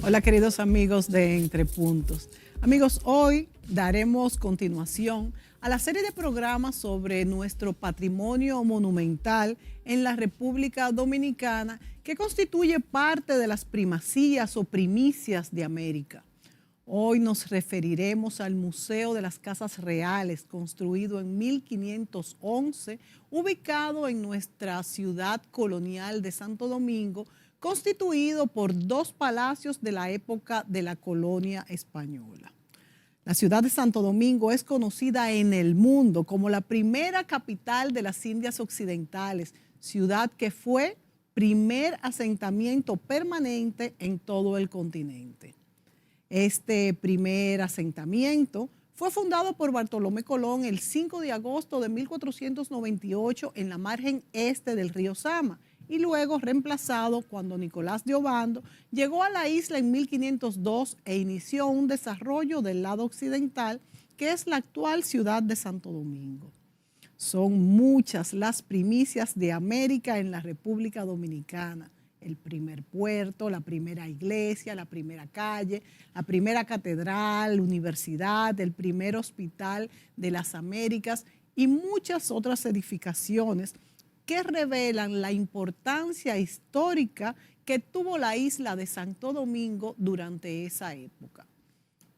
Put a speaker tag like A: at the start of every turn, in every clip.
A: Hola queridos amigos de Entre Puntos. Amigos, hoy daremos continuación a la serie de programas sobre nuestro patrimonio monumental en la República Dominicana, que constituye parte de las primacías o primicias de América. Hoy nos referiremos al Museo de las Casas Reales, construido en 1511, ubicado en nuestra ciudad colonial de Santo Domingo, constituido por dos palacios de la época de la colonia española. La ciudad de Santo Domingo es conocida en el mundo como la primera capital de las Indias Occidentales, ciudad que fue primer asentamiento permanente en todo el continente. Este primer asentamiento fue fundado por Bartolomé Colón el 5 de agosto de 1498 en la margen este del río Sama, y luego reemplazado cuando Nicolás de Obando llegó a la isla en 1502 e inició un desarrollo del lado occidental, que es la actual ciudad de Santo Domingo. Son muchas las primicias de América en la República Dominicana: el primer puerto, la primera iglesia, la primera calle, la primera catedral, universidad, el primer hospital de las Américas y muchas otras edificaciones que revelan la importancia histórica que tuvo la isla de Santo Domingo durante esa época.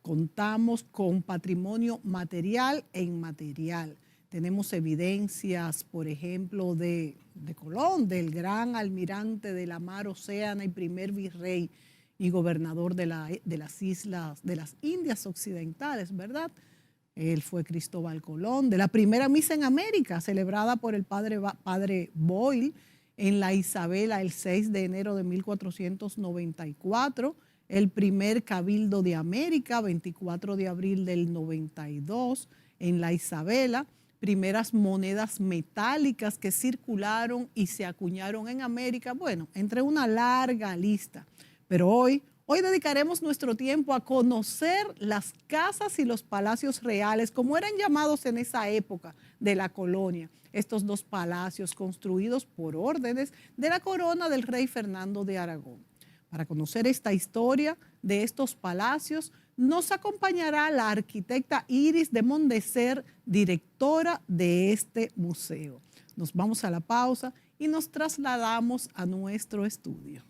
A: Contamos con patrimonio material e inmaterial. Tenemos evidencias, por ejemplo, de Colón, del gran almirante de la mar Océana y primer virrey y gobernador de las islas, de las Indias Occidentales, ¿verdad? Él fue Cristóbal Colón, de la primera misa en América, celebrada por el padre Boyle en la Isabela el 6 de enero de 1494, el primer Cabildo de América, 24 de abril del 92, en la Isabela, primeras monedas metálicas que circularon y se acuñaron en América, bueno, entre una larga lista. Pero hoy dedicaremos nuestro tiempo a conocer las casas y los palacios reales, como eran llamados en esa época de la colonia. Estos dos palacios construidos por órdenes de la corona del rey Fernando de Aragón. Para conocer esta historia de estos palacios, nos acompañará la arquitecta Iris de Mondeser, directora de este museo. Nos vamos a la pausa y nos trasladamos a nuestro estudio.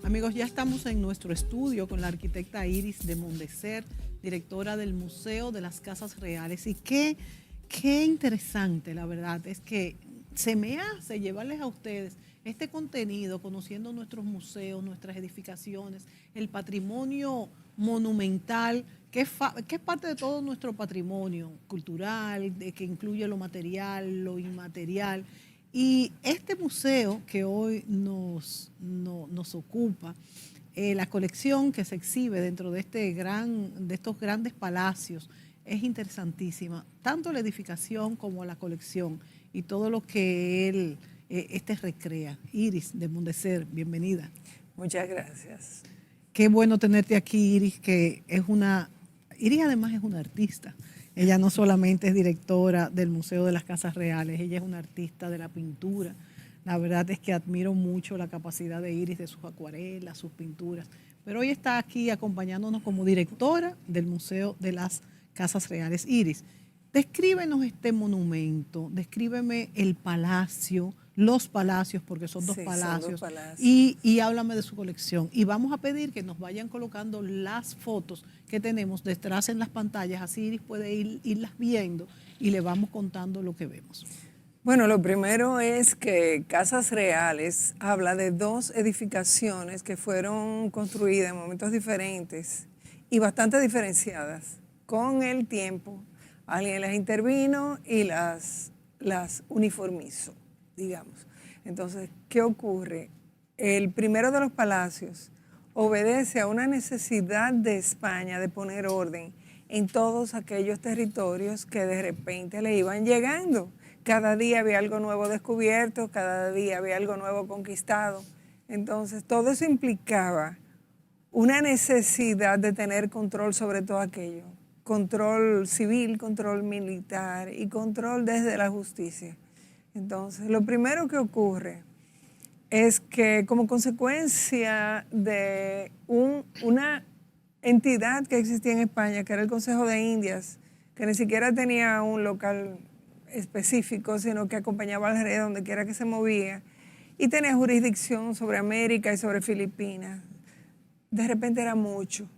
A: Amigos, ya estamos en nuestro estudio con la arquitecta Iris de Mondeser, directora del Museo de las Casas Reales. Y qué interesante, la verdad, es que se me hace llevarles a ustedes este contenido, conociendo nuestros museos, nuestras edificaciones, el patrimonio monumental, que es parte de todo nuestro patrimonio cultural, que incluye lo material, lo inmaterial. Y este museo que hoy nos ocupa, la colección que se exhibe dentro de estos grandes palacios, es interesantísima, tanto la edificación como la colección y todo lo que este recrea. Iris de Mondeser, bienvenida.
B: Muchas gracias.
A: Qué bueno tenerte aquí, Iris, Iris además es una artista. Ella no solamente es directora del Museo de las Casas Reales, ella es una artista de la pintura. La verdad es que admiro mucho la capacidad de Iris, de sus acuarelas, sus pinturas. Pero hoy está aquí acompañándonos como directora del Museo de las Casas Reales. Iris, descríbenos este monumento, descríbeme el palacio, los palacios, porque son dos palacios, y háblame de su colección. Y vamos a pedir que nos vayan colocando las fotos que tenemos detrás en las pantallas, así Iris puede irlas viendo y le vamos contando lo que vemos.
B: Bueno, lo primero es que Casas Reales habla de dos edificaciones que fueron construidas en momentos diferentes y bastante diferenciadas. Con el tiempo, alguien las intervino y las uniformizó. digamos. Entonces, ¿qué ocurre? El primero de los palacios obedece a una necesidad de España de poner orden en todos aquellos territorios que de repente le iban llegando. Cada día había algo nuevo descubierto, cada día había algo nuevo conquistado. Entonces, todo eso implicaba una necesidad de tener control sobre todo aquello. Control civil, control militar y control desde la justicia. Entonces, lo primero que ocurre es que como consecuencia de una entidad que existía en España, que era el Consejo de Indias, que ni siquiera tenía un local específico, sino que acompañaba al rey donde quiera que se movía, y tenía jurisdicción sobre América y sobre Filipinas, de repente era mucho.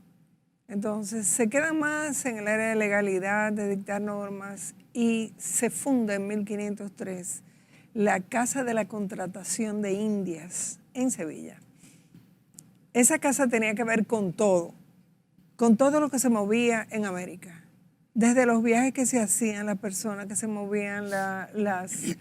B: Entonces se queda más en el área de legalidad, de dictar normas, y se funda en 1503 la Casa de la Contratación de Indias en Sevilla. Esa casa tenía que ver con todo lo que se movía en América. Desde los viajes que se hacían, las personas que se movían, las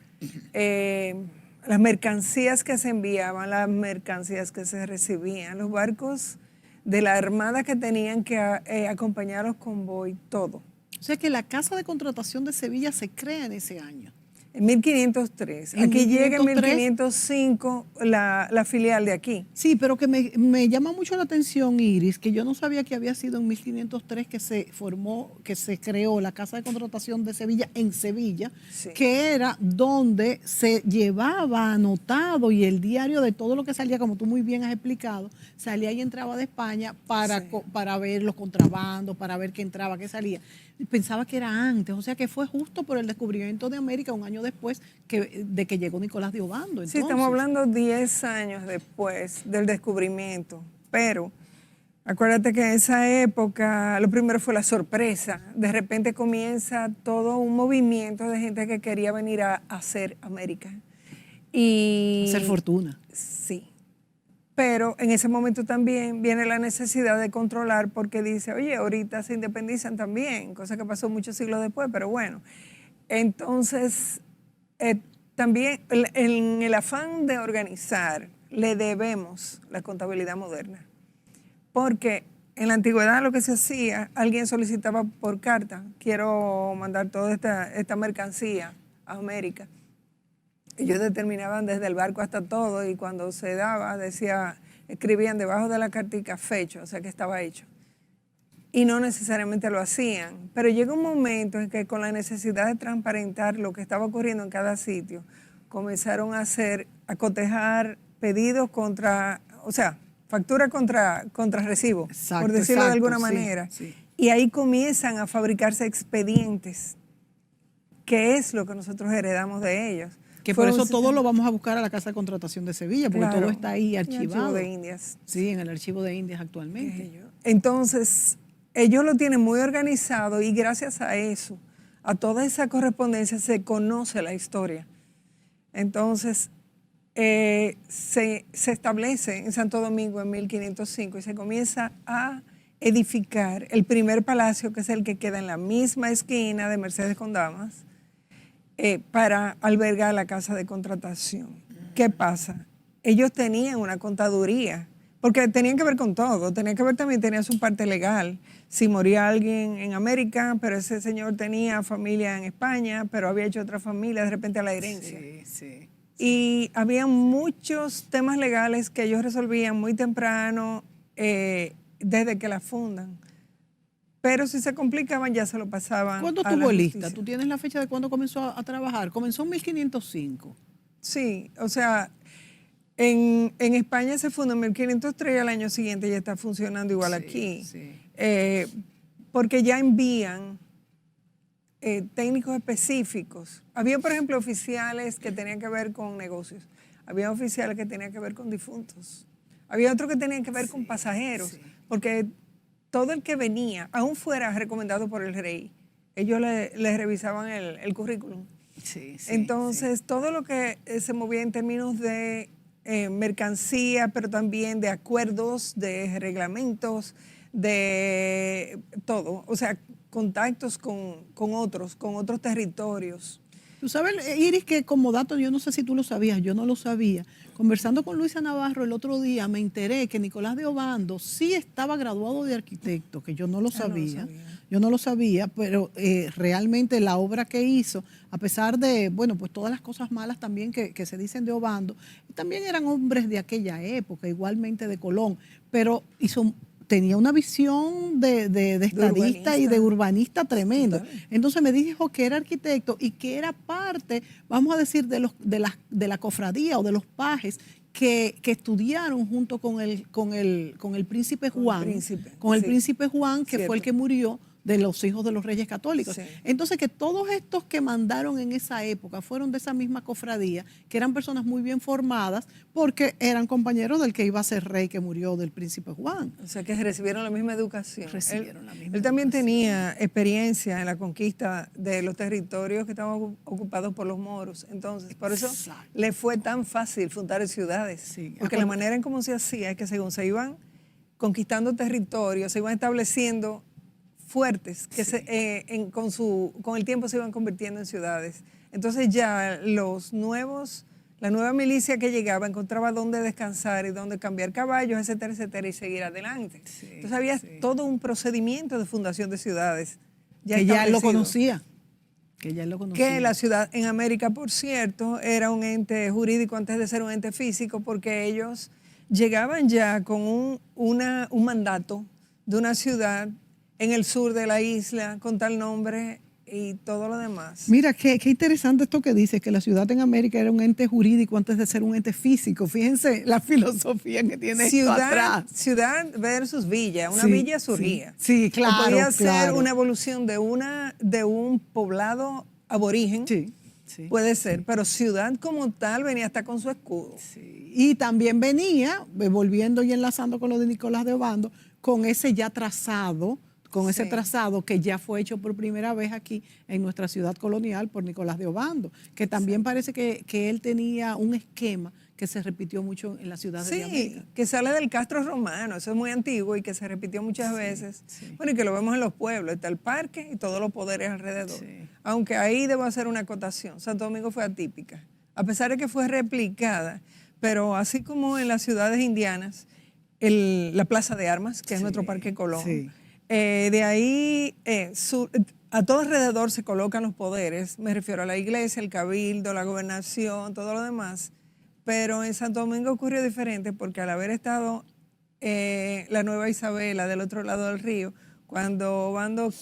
B: mercancías que se enviaban, las mercancías que se recibían, los barcos de la armada que tenían que acompañar a los convoy, todo.
A: O sea que la Casa de Contratación de Sevilla se crea en ese año.
B: En 1503. Aquí llega en 1505 la filial de aquí.
A: Sí, pero que me llama mucho la atención, Iris, que yo no sabía que había sido en 1503 que se formó, que se creó la Casa de Contratación de Sevilla en Sevilla, sí, que era donde se llevaba anotado y el diario de todo lo que salía, como tú muy bien has explicado, salía y entraba de España para ver los contrabandos, para ver qué entraba, qué salía. Pensaba que era antes, o sea que fue justo por el descubrimiento de América un año después de que llegó Nicolás de Obando. Entonces.
B: Sí, estamos hablando 10 años después del descubrimiento, pero acuérdate que en esa época lo primero fue la sorpresa. De repente comienza todo un movimiento de gente que quería venir a hacer América. Y
A: hacer fortuna.
B: Sí. Pero en ese momento también viene la necesidad de controlar porque dice, oye, ahorita se independizan también, cosa que pasó muchos siglos después, pero bueno. Entonces, también en el afán de organizar, le debemos la contabilidad moderna. Porque en la antigüedad lo que se hacía, alguien solicitaba por carta, quiero mandar toda esta mercancía a América. Ellos determinaban desde el barco hasta todo y cuando se daba, escribían debajo de la cartica fecho, o sea que estaba hecho. Y no necesariamente lo hacían. Pero llega un momento en que con la necesidad de transparentar lo que estaba ocurriendo en cada sitio, comenzaron a cotejar pedidos factura contra recibo, por decirlo de alguna manera. Sí. Y ahí comienzan a fabricarse expedientes, que es lo que nosotros heredamos de ellos.
A: Que por eso todo lo vamos a buscar a la Casa de Contratación de Sevilla, porque todo está ahí archivado.
B: En el Archivo de Indias.
A: Sí, en el Archivo de Indias actualmente.
B: Entonces, ellos lo tienen muy organizado y gracias a eso, a toda esa correspondencia, se conoce la historia. Entonces, se establece en Santo Domingo en 1505 y se comienza a edificar el primer palacio, que es el que queda en la misma esquina de Mercedes con Damas, para albergar la Casa de Contratación. ¿Qué pasa? Ellos tenían una contaduría, porque tenían que ver con todo, tenía su parte legal. Si moría alguien en América, pero ese señor tenía familia en España, pero había hecho otra familia, de repente a la herencia. Sí. Y había muchos temas legales que ellos resolvían muy temprano, desde que la fundan. Pero si se complicaban, ya se lo pasaban.
A: ¿Cuándo estuvo lista? ¿Tú tienes la fecha de cuándo comenzó a trabajar? Comenzó en 1505.
B: Sí, o sea, en España se fundó en 1503 y al año siguiente ya está funcionando igual aquí. Sí. Porque ya envían técnicos específicos. Había, por ejemplo, oficiales que tenían que ver con negocios. Había oficiales que tenían que ver con difuntos. Había otros que tenían que ver con pasajeros. Porque todo el que venía, aún fuera recomendado por el rey, ellos le revisaban el currículum. Entonces, todo lo que se movía en términos de mercancía, pero también de acuerdos, de reglamentos, de todo. O sea, contactos con otros territorios.
A: Tú sabes, Iris, que como dato, yo no sé si tú lo sabías, yo no lo sabía. Conversando con Luisa Navarro el otro día, me enteré que Nicolás de Obando sí estaba graduado de arquitecto, que yo no lo sabía. Yo no lo sabía, pero realmente la obra que hizo, a pesar de, bueno, pues todas las cosas malas también que se dicen de Obando, también eran hombres de aquella época, igualmente de Colón, pero tenía una visión de estadista y de urbanista tremendo. Total. Entonces me dijo que era arquitecto y que era parte, vamos a decir, de la cofradía o de los pajes que estudiaron junto con el príncipe Juan, príncipe Juan, que fue el que murió de los hijos de los reyes católicos. Sí. Entonces, que todos estos que mandaron en esa época fueron de esa misma cofradía, que eran personas muy bien formadas, porque eran compañeros del que iba a ser rey que murió, del príncipe Juan.
B: O sea, que recibieron la misma educación. Él también tenía experiencia en la conquista de los territorios que estaban ocupados por los moros. Entonces, por eso le fue tan fácil fundar ciudades. Sí. Porque la manera en cómo se hacía es que según se iban conquistando territorios, se iban estableciendo fuertes que con el tiempo se iban convirtiendo en ciudades. Entonces ya la nueva milicia que llegaba encontraba dónde descansar y dónde cambiar caballos, etcétera, etcétera, y seguir adelante. Sí, entonces había todo un procedimiento de fundación de ciudades.
A: Que ya él lo conocía.
B: Que la ciudad en América, por cierto, era un ente jurídico antes de ser un ente físico, porque ellos llegaban ya con un mandato de una ciudad en el sur de la isla, con tal nombre y todo lo demás.
A: Mira, qué interesante esto que dice, que la ciudad en América era un ente jurídico antes de ser un ente físico. Fíjense la filosofía que tiene esto atrás.
B: Ciudad versus villa. Una villa surgía.
A: Sí, claro.
B: O podía ser una evolución de un poblado aborigen. Sí. Puede ser, pero ciudad como tal venía hasta con su escudo.
A: Sí. Y también venía, volviendo y enlazando con lo de Nicolás de Obando, con ese ya trazado, ese trazado que ya fue hecho por primera vez aquí en nuestra ciudad colonial por Nicolás de Obando, que también parece que él tenía un esquema que se repitió mucho en la ciudad de América.
B: Sí, que sale del Castro Romano, eso es muy antiguo y que se repitió muchas veces. Sí. Bueno, y que lo vemos en los pueblos, está el parque y todos los poderes alrededor. Sí. Aunque ahí debo hacer una acotación, Santo Domingo fue atípica, a pesar de que fue replicada, pero así como en las ciudades indianas, la Plaza de Armas, que es nuestro Parque Colón, de ahí a todo alrededor se colocan los poderes, me refiero a la iglesia, el cabildo, la gobernación, todo lo demás, pero en Santo Domingo ocurrió diferente porque al haber estado la Nueva Isabela del otro lado del río, cuando Obando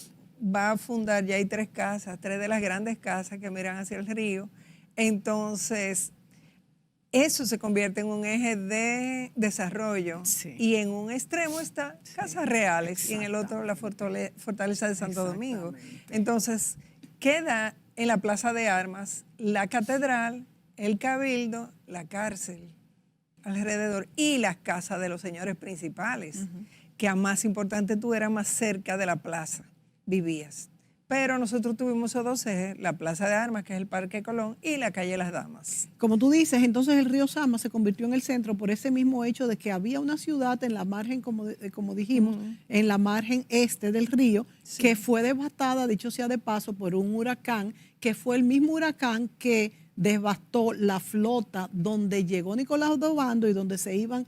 B: va a fundar, ya hay 3 casas, 3 de las grandes casas que miran hacia el río, entonces eso se convierte en un eje de desarrollo y en un extremo está Casas Reales y en el otro la Fortaleza de Santo Domingo. Entonces queda en la Plaza de Armas la catedral, el cabildo, la cárcel alrededor y las casas de los señores principales, que a más importante tú eras, más cerca de la plaza vivías. Pero nosotros tuvimos esos 2 ejes, la Plaza de Armas, que es el Parque Colón, y la calle Las Damas.
A: Como tú dices, entonces el río Sama se convirtió en el centro por ese mismo hecho de que había una ciudad en la margen, como dijimos, en la margen este del río, que fue devastada, dicho sea de paso, por un huracán, que fue el mismo huracán que devastó la flota donde llegó Nicolás de Obando y donde se iban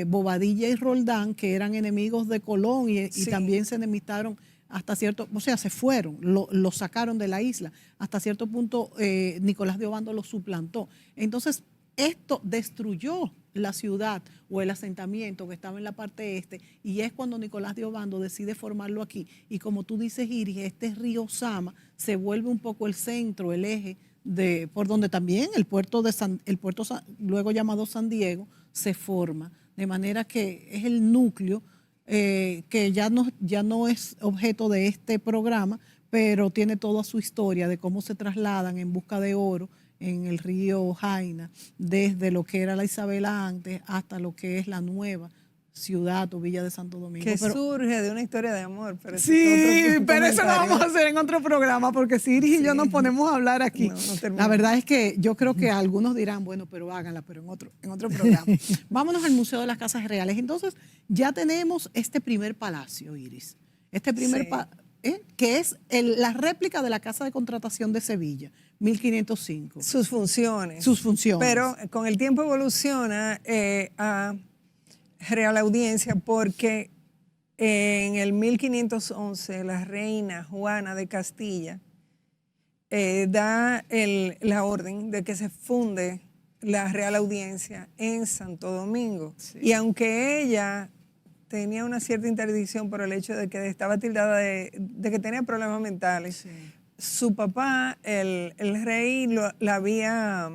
A: Bobadilla y Roldán, que eran enemigos de Colón y también se enemistaron hasta cierto, o sea, se fueron, lo sacaron de la isla. Hasta cierto punto Nicolás de Obando lo suplantó. Entonces, esto destruyó la ciudad o el asentamiento que estaba en la parte este, y es cuando Nicolás de Obando decide formarlo aquí. Y como tú dices, Iris, este río Sama se vuelve un poco el centro, el eje, por donde también el puerto luego llamado San Diego se forma. De manera que es el núcleo que ya no es objeto de este programa, pero tiene toda su historia de cómo se trasladan en busca de oro en el río Jaina, desde lo que era la Isabela antes hasta lo que es la nueva ciudad o villa de Santo Domingo.
B: Que surge de una historia de amor.
A: Pero pero eso lo vamos a hacer en otro programa, porque si Iris y yo nos ponemos a hablar aquí. La verdad es que yo creo que algunos dirán, bueno, pero háganla, pero en otro programa. Vámonos al Museo de las Casas Reales. Entonces, ya tenemos este primer palacio, Iris. Este primer que es la réplica de la Casa de Contratación de Sevilla, 1505.
B: Sus funciones.
A: Sus funciones.
B: Pero con el tiempo evoluciona a Real Audiencia porque en el 1511 la reina Juana de Castilla da la orden de que se funde la Real Audiencia en Santo Domingo. Sí. Y aunque ella tenía una cierta interdicción por el hecho de que estaba tildada de que tenía problemas mentales, sí, su papá, el rey, la había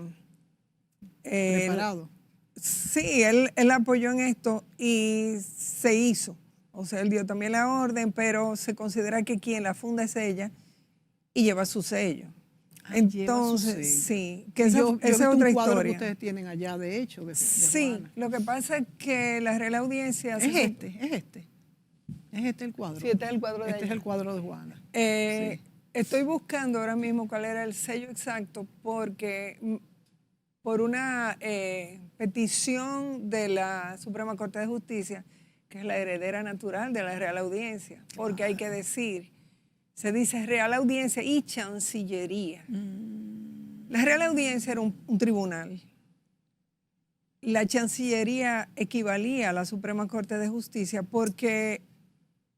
A: preparado.
B: Sí, él apoyó en esto y se hizo. O sea, él dio también la orden, pero se considera que quien la funda es ella y lleva su sello. Entonces, sí, que esa es otra historia.
A: Que ustedes tienen allá, de hecho.
B: Sí,
A: Juana.
B: Lo que pasa es que la Real Audiencia...
A: Es este el cuadro.
B: Sí, este es el cuadro de
A: Este es el cuadro de Juana.
B: Sí. Estoy buscando ahora mismo cuál era el sello exacto porque por una petición de la Suprema Corte de Justicia, que es la heredera natural de la Real Audiencia, porque hay que decir, se dice Real Audiencia y Chancillería. La Real Audiencia era un tribunal. La Chancillería equivalía a la Suprema Corte de Justicia porque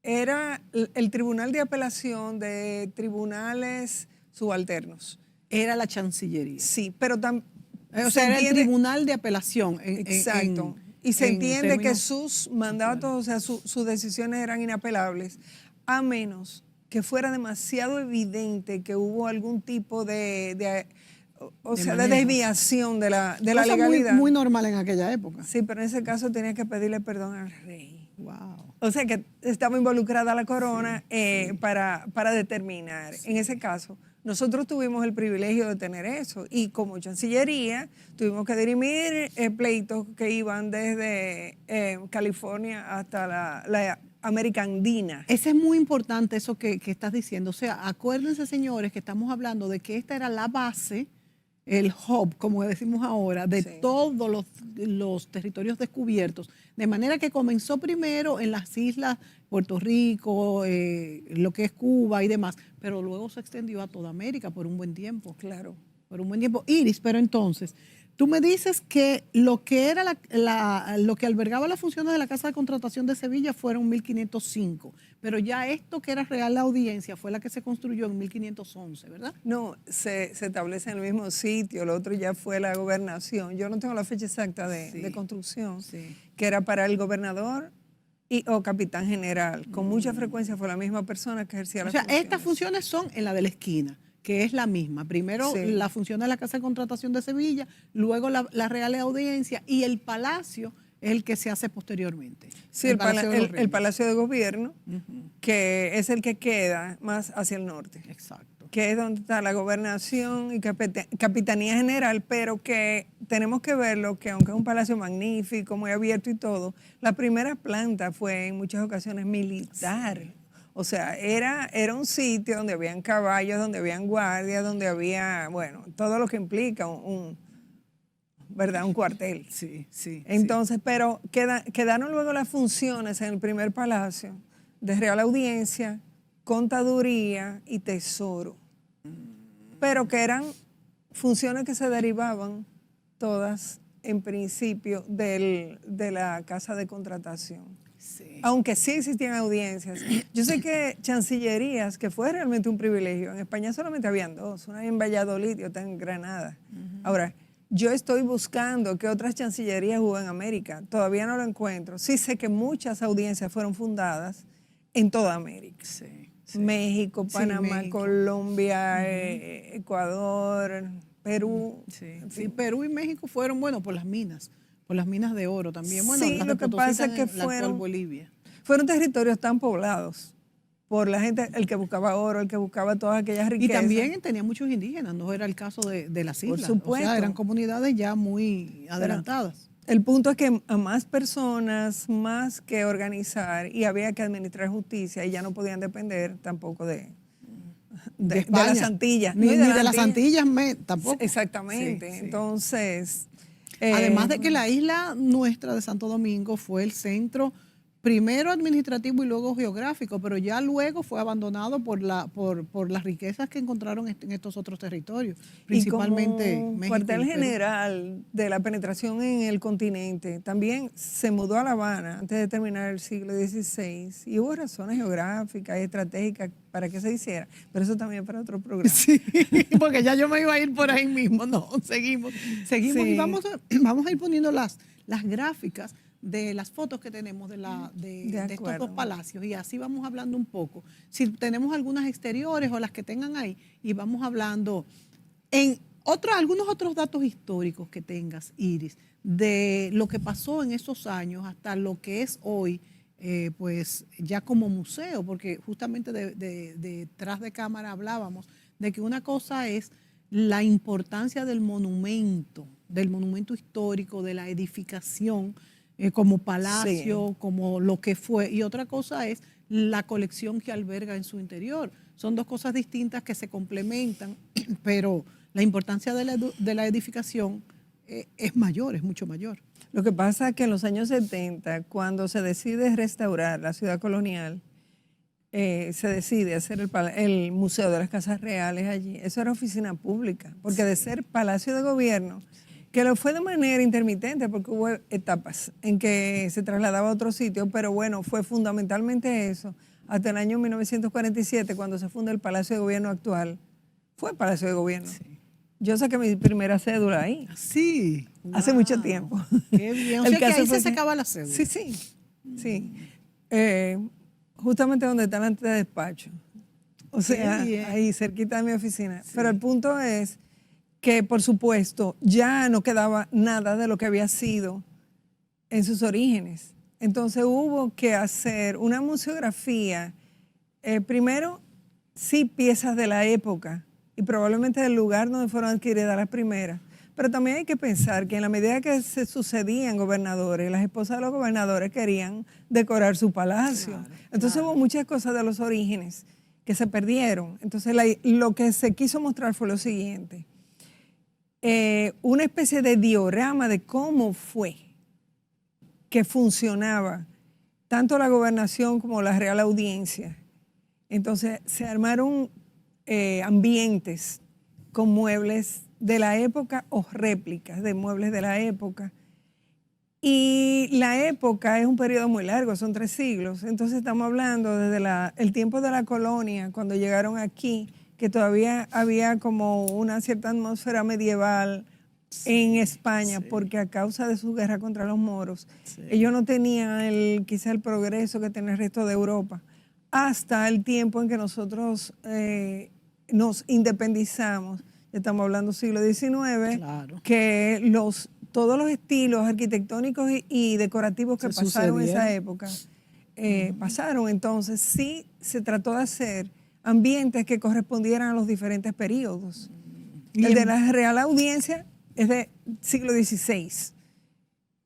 B: era el tribunal de apelación de tribunales subalternos.
A: Era la Chancillería.
B: Sí, pero también...
A: O sea, era el tribunal de apelación.
B: Exacto. Y se entiende que sus mandatos, o sea, sus decisiones eran inapelables, a menos que fuera demasiado evidente que hubo algún tipo de desviación de la legalidad.
A: Muy normal en aquella época.
B: Sí, pero en ese caso tenía que pedirle perdón al rey.
A: Wow.
B: O sea que estaba involucrada la corona para determinar. En ese caso, nosotros tuvimos el privilegio de tener eso y como Chancillería tuvimos que dirimir pleitos que iban desde California hasta la América Andina.
A: Eso es muy importante, eso que estás diciendo. O sea, acuérdense, señores, que estamos hablando de que esta era la base, el hub, como decimos ahora, de todos los territorios descubiertos. De manera que comenzó primero en las islas, Puerto Rico, lo que es Cuba y demás, pero luego se extendió a toda América por un buen tiempo.
B: Claro.
A: Por un buen tiempo. Iris, pero entonces, tú me dices que lo que era lo que albergaba las funciones de la Casa de Contratación de Sevilla fueron 1505, pero ya esto que era Real Audiencia fue la que se construyó en 1511, ¿verdad?
B: No, se establece en el mismo sitio, lo otro ya fue la gobernación. Yo no tengo la fecha exacta de construcción, que era para el gobernador o capitán general. Con mucha frecuencia fue la misma persona que ejercía las funciones.
A: Estas funciones son en la de la esquina, que es la misma. Primero la función de la Casa de Contratación de Sevilla, luego la Real Audiencia y el Palacio es el que se hace posteriormente.
B: Sí, el Palacio de Gobierno, que es el que queda más hacia el norte.
A: Exacto.
B: Que es donde está la gobernación y capitanía general, pero que tenemos que verlo, que aunque es un palacio magnífico, muy abierto y todo, la primera planta fue en muchas ocasiones militar. Sí. O sea, era un sitio donde habían caballos, donde habían guardias, donde había, bueno, todo lo que implica ¿verdad? Un cuartel.
A: Sí.
B: Entonces, pero quedaron luego las funciones en el primer palacio de Real Audiencia, Contaduría y Tesoro. Pero que eran funciones que se derivaban todas en principio de la Casa de Contratación. Sí. Aunque sí existían audiencias. Yo sé que chancillerías, que fue realmente un privilegio, en España solamente habían dos, una en Valladolid y otra en Granada. Ahora, yo estoy buscando que otras chancillerías hubo en América, todavía no lo encuentro. Sí sé que muchas audiencias fueron fundadas en toda América. México, Panamá, Colombia, Ecuador, Perú.
A: Sí, Perú y México fueron, bueno, por las minas de oro también. Bueno,
B: sí, lo que pasa es que fueron territorios tan poblados por la gente, el que buscaba oro, el que buscaba todas aquellas riquezas.
A: Y también tenía muchos indígenas, no era el caso de las islas.
B: Por supuesto.
A: O sea, eran comunidades ya muy adelantadas.
B: El punto es que a más personas, más que organizar, y había que administrar justicia, y ya no podían depender tampoco de las Antillas.
A: Ni de las Antillas tampoco.
B: Exactamente. Sí. Entonces...
A: Además de que la isla nuestra de Santo Domingo fue el centro primero administrativo y luego geográfico, pero ya luego fue abandonado por las riquezas que encontraron en estos otros territorios, principalmente
B: y como
A: México.
B: cuartel
A: y Perú.
B: general de la penetración en el continente, también se mudó a La Habana antes de terminar el siglo XVI y hubo razones geográficas y estratégicas para que se hiciera, pero eso también para otro programa.
A: Sí, porque ya yo me iba a ir por ahí mismo. No, seguimos
B: Sí.
A: y vamos a ir poniendo las gráficas de las fotos que tenemos de estos dos palacios, y así vamos hablando un poco. Si tenemos algunas exteriores o las que tengan ahí, y vamos hablando en algunos otros datos históricos que tengas, Iris, de lo que pasó en esos años hasta lo que es hoy, pues ya como museo, porque justamente detrás de cámara hablábamos de que una cosa es la importancia del monumento histórico, de la edificación, como palacio, sí, como lo que fue, y otra cosa es la colección que alberga en su interior. Son dos cosas distintas que se complementan, pero la importancia de la edificación es mayor, es mucho mayor.
B: Lo que pasa es que en los años 70, cuando se decide restaurar la ciudad colonial, se decide hacer el Museo de las Casas Reales allí. Eso era oficina pública, porque de ser palacio de gobierno, que lo fue de manera intermitente, porque hubo etapas en que se trasladaba a otro sitio, pero bueno, fue fundamentalmente eso. Hasta el año 1947, cuando se funda el Palacio de Gobierno actual, fue Palacio de Gobierno. Sí. Yo saqué mi primera cédula ahí.
A: Sí.
B: Hace mucho tiempo.
A: Qué bien. O sea que ahí se sacaba la cédula.
B: Sí, sí. Sí. Justamente donde está el antedespacho. O sea, ahí cerquita de mi oficina. Sí. Pero el punto es que, por supuesto, ya no quedaba nada de lo que había sido en sus orígenes. Entonces hubo que hacer una museografía, primero, sí, piezas de la época y probablemente del lugar donde fueron adquiridas las primeras. Pero también hay que pensar que en la medida que se sucedían gobernadores, las esposas de los gobernadores querían decorar su palacio. Claro, entonces hubo muchas cosas de los orígenes que se perdieron. Entonces lo que se quiso mostrar fue lo siguiente. Una especie de diorama de cómo fue que funcionaba tanto la gobernación como la Real Audiencia. Entonces se armaron ambientes con muebles de la época o réplicas de muebles de la época. Y la época es un periodo muy largo, son 3 siglos. Entonces estamos hablando desde el tiempo de la colonia, cuando llegaron aquí, que todavía había como una cierta atmósfera medieval en España, sí, porque a causa de su guerra contra los moros, sí, ellos no tenían quizá el progreso que tenía el resto de Europa, hasta el tiempo en que nosotros nos independizamos. Estamos hablando siglo XIX, claro, que todos los estilos arquitectónicos y decorativos que pasaron en esa época, pasaron. Entonces sí se trató de hacer ambientes que correspondieran a los diferentes periodos. El de la Real Audiencia es de siglo XVI,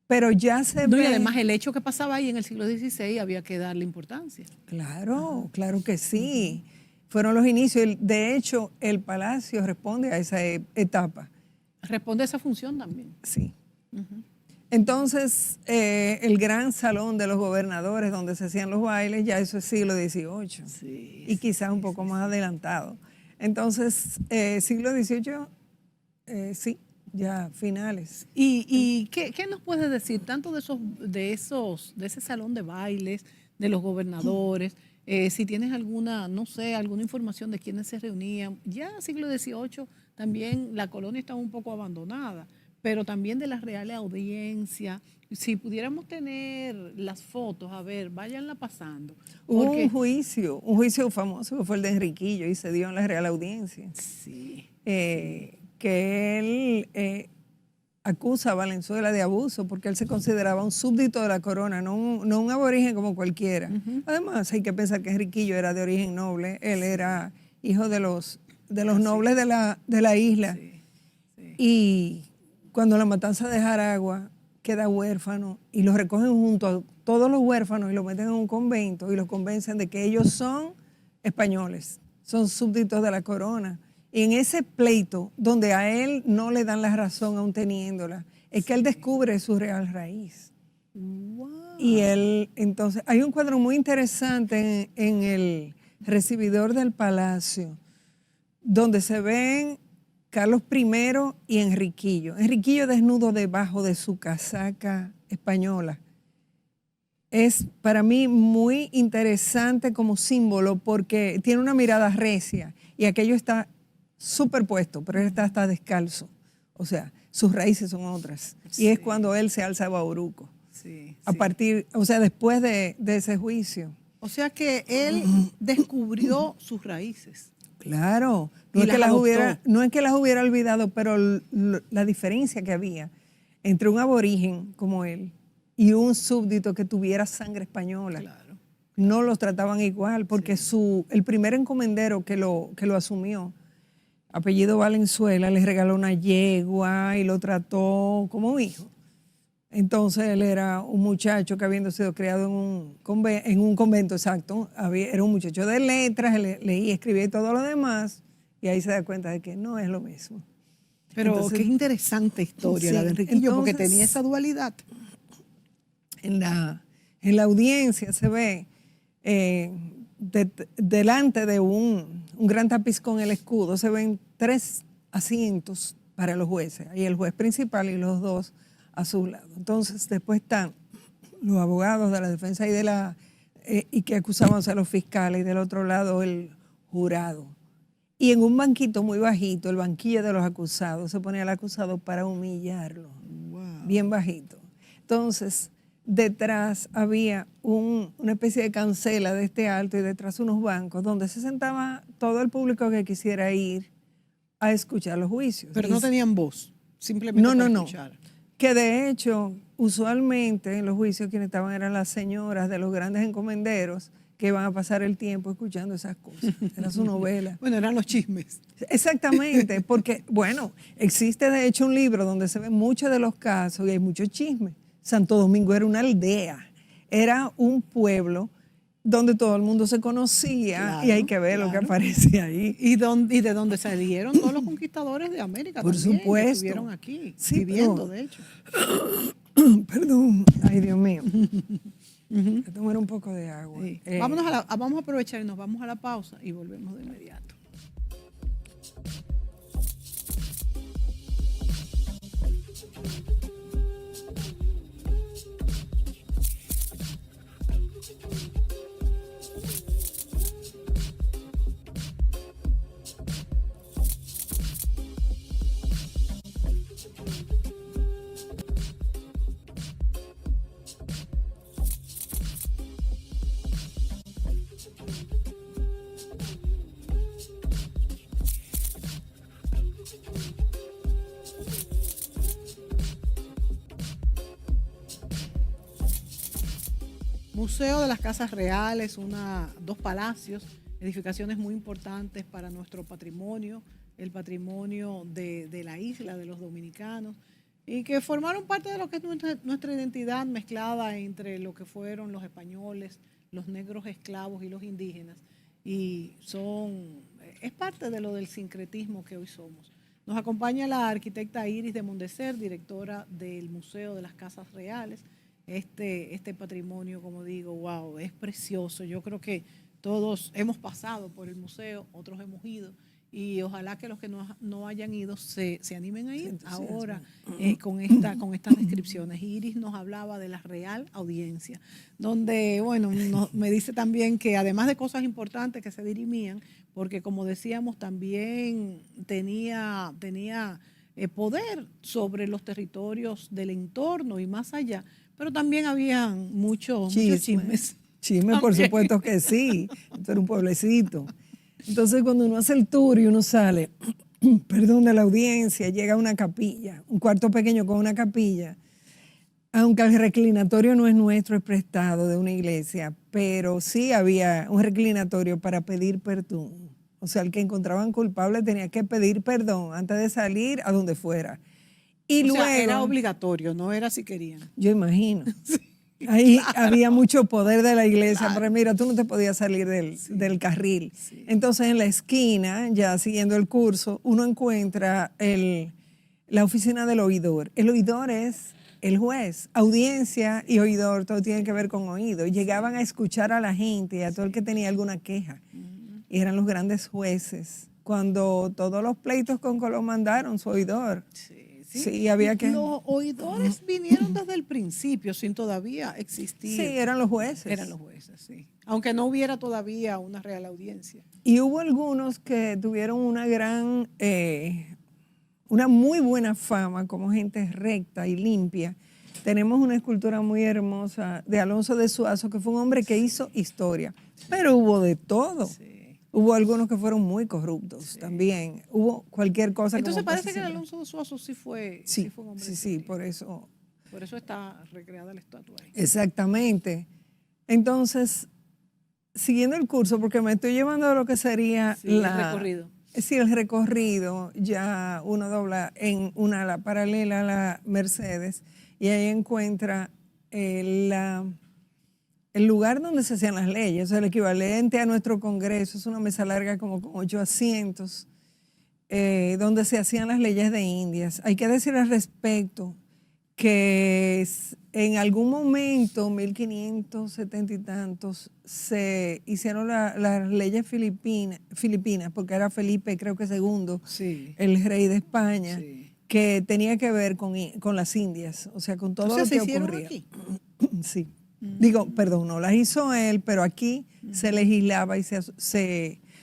B: pero ya se ve...
A: Y además el hecho que pasaba ahí en el siglo XVI había que darle importancia.
B: Claro, claro que sí. Fueron los inicios. De hecho, el palacio responde a esa etapa.
A: Responde a esa función también.
B: Sí. Entonces, el gran salón de los gobernadores donde se hacían los bailes, ya eso es siglo XVIII. Sí, y quizás un poco más adelantado. Entonces, siglo XVIII, sí, ya finales.
A: ¿Y qué nos puedes decir tanto de ese salón de bailes, de los gobernadores? Si tienes alguna, no sé, alguna información de quiénes se reunían. Ya siglo XVIII también la colonia estaba un poco abandonada, pero también de las reales audiencias. Si pudiéramos tener las fotos, a ver, váyanla pasando.
B: Hubo un juicio famoso que fue el de Enriquillo y se dio en la Real Audiencia.
A: Sí.
B: Que él acusa a Valenzuela de abuso porque él se consideraba un súbdito de la corona, no un aborigen como cualquiera. Además, hay que pensar que Enriquillo era de origen noble, él era hijo de los nobles de la isla. Sí. Sí. Y cuando la matanza de Jaragua queda huérfano y lo recogen junto a todos los huérfanos y lo meten en un convento y los convencen de que ellos son españoles, son súbditos de la corona. Y en ese pleito, donde a él no le dan la razón aún teniéndola, es que él descubre su real raíz.
A: ¡Wow!
B: Y él, entonces, hay un cuadro muy interesante en el recibidor del palacio, donde se ven Carlos I y Enriquillo. Enriquillo desnudo debajo de su casaca española. Es para mí muy interesante como símbolo porque tiene una mirada recia y aquello está superpuesto, pero él está hasta descalzo. O sea, sus raíces son otras. Sí. Y es cuando él se alza a Bauruco. Sí, a partir, o sea, después de ese juicio.
A: O sea que él descubrió sus raíces.
B: Claro, no es que las hubiera olvidado, pero la diferencia que había entre un aborigen como él y un súbdito que tuviera sangre española, claro, no los trataban igual, porque el primer encomendero que lo asumió, apellido Valenzuela, les regaló una yegua y lo trató como un hijo. Entonces él era un muchacho que habiendo sido criado en un convento, exacto, era un muchacho de letras, leía, escribía y todo lo demás, y ahí se da cuenta de que no es lo mismo.
A: Pero entonces, qué interesante historia la de Enriquillo, porque tenía esa dualidad.
B: En la audiencia se ve delante de un gran tapiz con el escudo, se ven 3 asientos para los jueces, ahí el juez principal y los 2 a su lado. Entonces, después están los abogados de la defensa y que acusaban a los fiscales, y del otro lado el jurado. Y en un banquito muy bajito, el banquillo de los acusados, se ponía el acusado para humillarlo. Wow. Bien bajito. Entonces, detrás había una especie de cancela de este alto y detrás unos bancos donde se sentaba todo el público que quisiera ir a escuchar los juicios.
A: Pero no tenían voz, simplemente para escuchar.
B: Que de hecho, usualmente en los juicios quienes estaban eran las señoras de los grandes encomenderos que iban a pasar el tiempo escuchando esas cosas. Era su novela.
A: Bueno, eran los chismes.
B: Exactamente, porque, bueno, existe de hecho un libro donde se ven muchos de los casos y hay muchos chismes. Santo Domingo era una aldea, era un pueblo donde todo el mundo se conocía, claro, y hay que ver lo que aparece ahí.
A: Y de donde salieron todos los conquistadores de América.
B: Por
A: también,
B: supuesto.
A: Que estuvieron aquí, viviendo, de hecho.
B: Perdón, ay Dios mío. Voy a tomar un poco de agua.
A: Sí. Vamos a aprovechar y nos vamos a la pausa y volvemos de inmediato. Museo de las Casas Reales, 2 palacios, edificaciones muy importantes para nuestro patrimonio, el patrimonio de la isla, de los dominicanos, y que formaron parte de lo que es nuestra identidad mezclada entre lo que fueron los españoles, los negros esclavos y los indígenas, y es parte de lo del sincretismo que hoy somos. Nos acompaña la arquitecta Iris de Mondeser, directora del Museo de las Casas Reales. Este patrimonio, como digo, wow, es precioso. Yo creo que todos hemos pasado por el museo, otros hemos ido, y ojalá que los que no hayan ido se animen a ir ahora con estas descripciones. Iris nos hablaba de la Real Audiencia, donde, bueno, me dice también que además de cosas importantes que se dirimían, porque como decíamos, también tenía poder sobre los territorios del entorno y más allá, pero también habían muchos chismes.
B: Chismes, por supuesto que sí. Esto era un pueblecito. Entonces, cuando uno hace el tour y uno sale, de la audiencia, llega a una capilla, un cuarto pequeño con una capilla, aunque el reclinatorio no es nuestro, es prestado de una iglesia, pero sí había un reclinatorio para pedir perdón. O sea, el que encontraban culpable tenía que pedir perdón antes de salir a donde fuera. Y luego,
A: sea, era obligatorio, no era si querían.
B: Yo imagino. Sí, ahí claro. Había mucho poder de la iglesia, claro. Pero mira, tú no te podías salir del carril. Sí. Entonces, en la esquina, ya siguiendo el curso, uno encuentra la oficina del oidor. El oidor es el juez. Audiencia y oidor, todo tiene que ver con oído. Llegaban a escuchar a la gente y a todo el que tenía alguna queja. Y eran los grandes jueces. Cuando todos los pleitos con Colón mandaron su oidor. Sí, había que...
A: Los oidores vinieron desde el principio, sin todavía existir.
B: Sí, eran los jueces.
A: Eran los jueces, sí. Aunque no hubiera todavía una real audiencia.
B: Y hubo algunos que tuvieron una muy buena fama como gente recta y limpia. Tenemos una escultura muy hermosa de Alonso de Suazo, que fue un hombre que hizo historia, pero hubo de todo. Sí. Hubo algunos que fueron muy corruptos también. Hubo cualquier cosa.
A: Entonces parece que Alonso de Suazo sí fue un hombre.
B: Sí, por eso.
A: Por eso está recreada la estatua ahí.
B: Exactamente. Entonces, siguiendo el curso, porque me estoy llevando a lo que sería
A: el recorrido.
B: Sí, el recorrido, ya uno dobla en una ala paralela a la Mercedes y ahí encuentra el lugar donde se hacían las leyes, o sea, el equivalente a nuestro Congreso, es una mesa larga como con 8 asientos, donde se hacían las leyes de Indias. Hay que decir al respecto que en algún momento, 1570 y tantos, se hicieron las leyes filipinas, porque era Felipe, creo que segundo, el rey de España, que tenía que ver con las Indias, o sea, con todo lo que ocurría. Aquí? Sí. Digo, perdón, no las hizo él, pero aquí se legislaba y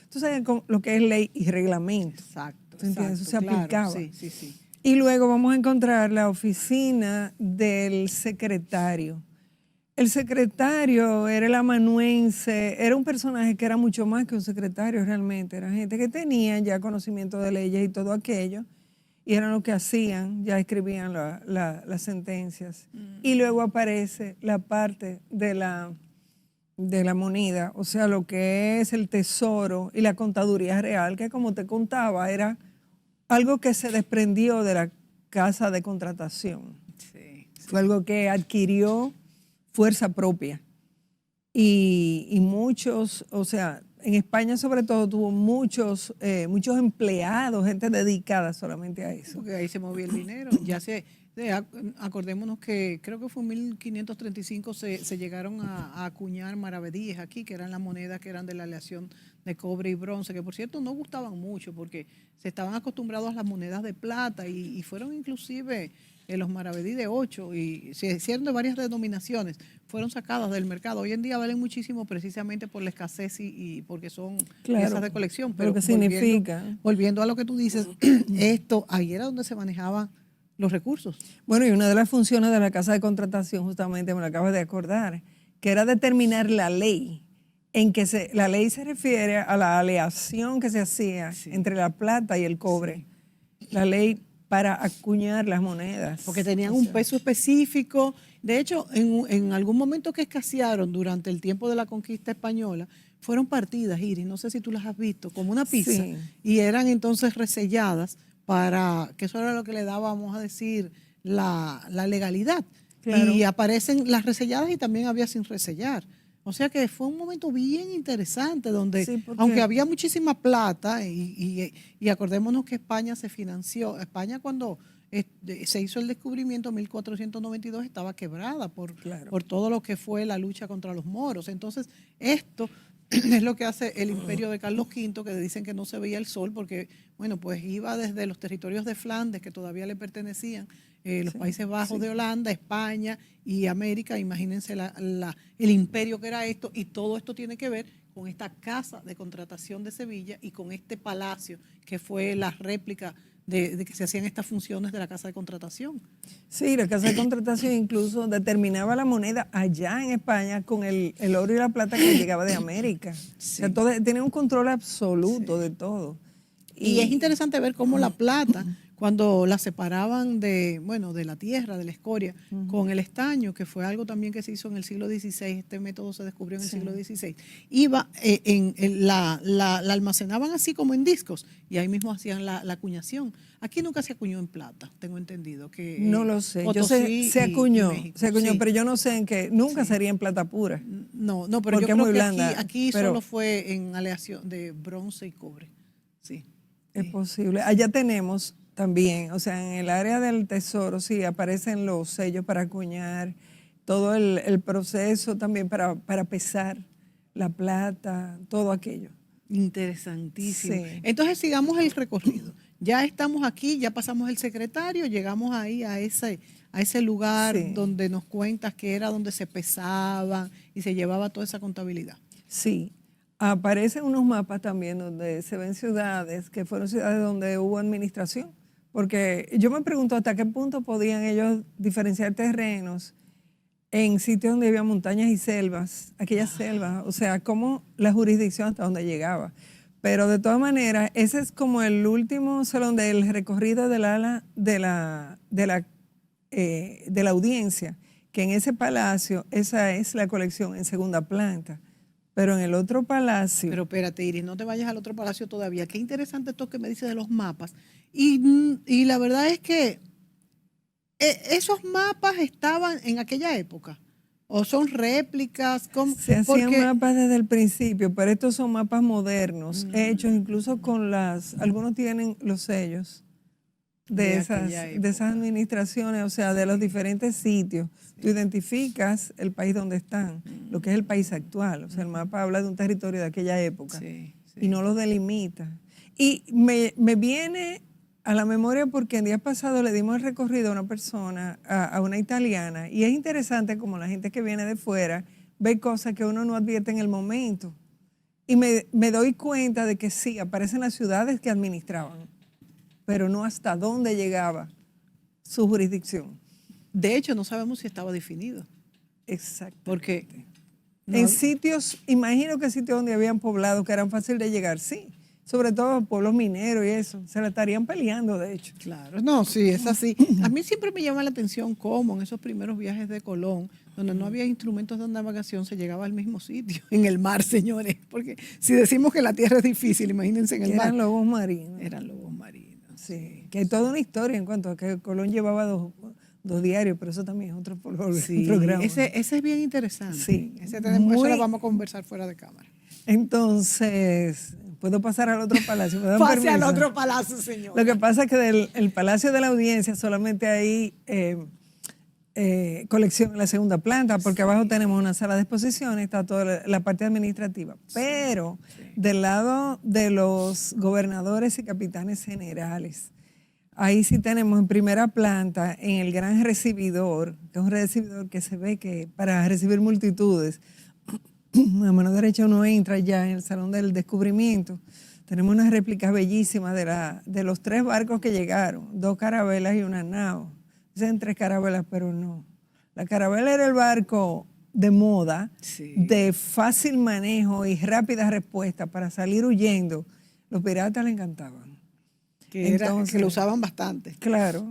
B: tú sabes lo que es ley y reglamento.
A: Exacto.
B: Eso se aplicaba.
A: Sí.
B: Y luego vamos a encontrar la oficina del secretario. El secretario era el amanuense, era un personaje que era mucho más que un secretario realmente, era gente que tenía ya conocimiento de leyes y todo aquello, y eran lo que hacían, ya escribían las sentencias. Y luego aparece la parte de la moneda, o sea, lo que es el tesoro y la contaduría real, que como te contaba, era algo que se desprendió de la casa de contratación. Fue algo que adquirió fuerza propia. Y muchos, o sea, en España sobre todo tuvo muchos empleados, gente dedicada solamente a eso.
A: Porque ahí se movía el dinero. Acordémonos que creo que fue en 1535 se llegaron a acuñar maravedíes aquí, que eran las monedas que eran de la aleación de cobre y bronce, que por cierto no gustaban mucho porque se estaban acostumbrados a las monedas de plata y fueron inclusive los maravedí de 8 y se hicieron de varias denominaciones, fueron sacadas del mercado. Hoy en día valen muchísimo precisamente por la escasez y porque son piezas de colección. Pero
B: ¿qué significa?
A: Volviendo a lo que tú dices, ahí era donde se manejaban los recursos.
B: Bueno, y una de las funciones de la casa de contratación, justamente me lo acabas de acordar, que era determinar la ley, en que la ley se refiere a la aleación que se hacía entre la plata y el cobre. La ley para acuñar las monedas.
A: Porque tenían un peso específico. De hecho, en algún momento que escasearon durante el tiempo de la conquista española, fueron partidas, Iris, no sé si tú las has visto, como una pizza, y eran entonces reselladas que eso era lo que le daba, vamos a decir, la legalidad. Claro. Y aparecen las reselladas y también había sin resellar. O sea que fue un momento bien interesante donde, aunque había muchísima plata, y acordémonos que España se financió, España cuando se hizo el descubrimiento en 1492 estaba quebrada por todo lo que fue la lucha contra los moros. Entonces, esto es lo que hace el imperio de Carlos V, que dicen que no se veía el sol porque, bueno, pues iba desde los territorios de Flandes, que todavía le pertenecían, los Países Bajos de Holanda, España y América. Imagínense el imperio que era esto, y todo esto tiene que ver con esta casa de contratación de Sevilla y con este palacio que fue la réplica de que se hacían estas funciones de la casa de contratación.
B: Sí, la casa de contratación incluso determinaba la moneda allá en España con el oro y la plata que llegaba de América. Sí. O sea, tenía un control absoluto de todo.
A: Y es interesante ver cómo la plata, cuando la separaban de la tierra, de la escoria, con el estaño, que fue algo también que se hizo en el siglo XVI, este método se descubrió en el siglo XVI, la almacenaban así como en discos y ahí mismo hacían la acuñación. Aquí nunca se acuñó en plata, tengo entendido. Que
B: no lo sé, yo sé, se acuñó, pero yo no sé en qué, nunca sería en plata pura.
A: No, pero yo creo que aquí solo fue en aleación de bronce y cobre. Sí.
B: Es posible. Allá tenemos también. O sea, en el área del tesoro sí aparecen los sellos para acuñar, todo el proceso también para pesar la plata, todo aquello.
A: Interesantísimo.
B: Sí.
A: Entonces sigamos el recorrido. Ya estamos aquí, ya pasamos el secretario, llegamos ahí a ese lugar
B: Sí.
A: donde nos cuentas que era donde se pesaba y se llevaba toda esa contabilidad.
B: Sí, aparecen unos mapas también donde se ven ciudades que fueron ciudades donde hubo administración, porque yo me pregunto hasta qué punto podían ellos diferenciar terrenos en sitios donde había montañas y selvas, aquellas selvas, o sea, cómo la jurisdicción hasta donde llegaba. Pero de todas maneras, ese es como el último salón del recorrido del ala de la audiencia, que en ese palacio, esa es la colección en segunda planta. Pero en el otro palacio...
A: Pero espérate, Iris, no te vayas al otro palacio todavía. Qué interesante esto que me dices de los mapas. Y la verdad es que esos mapas estaban en aquella época. ¿O son réplicas? ¿Cómo?
B: Se hacían
A: Porque
B: mapas desde el principio, pero estos son mapas modernos, hechos incluso con algunos tienen los sellos de esas administraciones, o sea, de los diferentes sitios. Tú identificas el país donde están, lo que es el país actual. O sea, el mapa habla de un territorio de aquella época y no lo delimita. Y me viene a la memoria porque el día pasado le dimos el recorrido a una persona, a una italiana, y es interesante como la gente que viene de fuera ve cosas que uno no advierte en el momento. Y me doy cuenta de que sí, aparecen las ciudades que administraban, pero no hasta dónde llegaba su jurisdicción.
A: de hecho no sabemos si estaba definido.
B: Exacto.
A: Porque
B: En sitios, imagino que sitios donde habían poblados que eran fáciles de llegar, sí. Sobre todo pueblos mineros y eso. Se la estarían peleando, de hecho.
A: Claro, no, sí, es así. A mí siempre me llama la atención cómo en esos primeros viajes de Colón, donde no había instrumentos de navegación, se llegaba al mismo sitio, en el mar, señores. Porque si decimos que la tierra es difícil, imagínense en el mar.
B: Eran lobos marinos.
A: Eran lobos marinos.
B: Sí, que hay toda una historia en cuanto a que Colón llevaba dos diarios, pero eso también es otro programa.
A: Ese es bien interesante.
B: Sí,
A: eso lo vamos a conversar fuera de cámara.
B: Entonces, ¿puedo pasar al otro palacio? ¿Me dan
A: Pase al
B: permiso?
A: otro palacio, señor.
B: Lo que pasa es que del Palacio de la Audiencia solamente hay colección en la segunda planta, porque abajo tenemos una sala de exposiciones, está toda la parte administrativa. Pero del lado de los gobernadores y capitanes generales, ahí sí tenemos en primera planta, en el gran recibidor, que es un recibidor que se ve que para recibir multitudes, a mano derecha uno entra ya en el Salón del Descubrimiento. Tenemos unas réplicas bellísimas de los 3 barcos que llegaron, 2 carabelas y una nao. Dicen 3 carabelas, pero no. La carabela era el barco de moda, de fácil manejo y rápida respuesta para salir huyendo. Los piratas le encantaban.
A: Que lo usaban bastante.
B: Claro,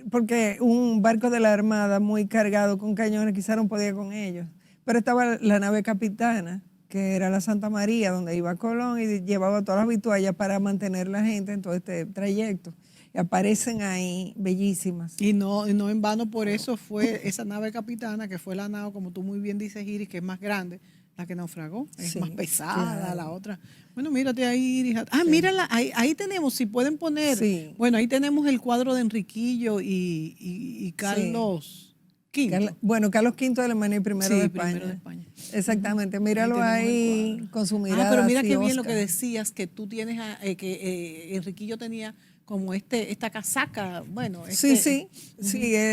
B: porque un barco de la Armada muy cargado con cañones quizá no podía con ellos. Pero estaba la nave capitana, que era la Santa María, donde iba Colón y llevaba todas las vituallas para mantener la gente en todo este trayecto. Y aparecen ahí bellísimas.
A: Y no en vano por eso fue esa nave capitana, que fue la nao, como tú muy bien dices, Iris, que es más grande, la que naufragó, es más pesada, claro. La otra. Bueno, mírate ahí, Iris. Mírala, ahí tenemos, si pueden poner, bueno, ahí tenemos el cuadro de Enriquillo y Carlos V.
B: Carlos V de Alemania y primero de España. Exactamente, míralo ahí con su mirada.
A: Pero mira qué bien lo que decías, que tú tienes, que Enriquillo tenía como esta casaca, bueno.
B: Sí,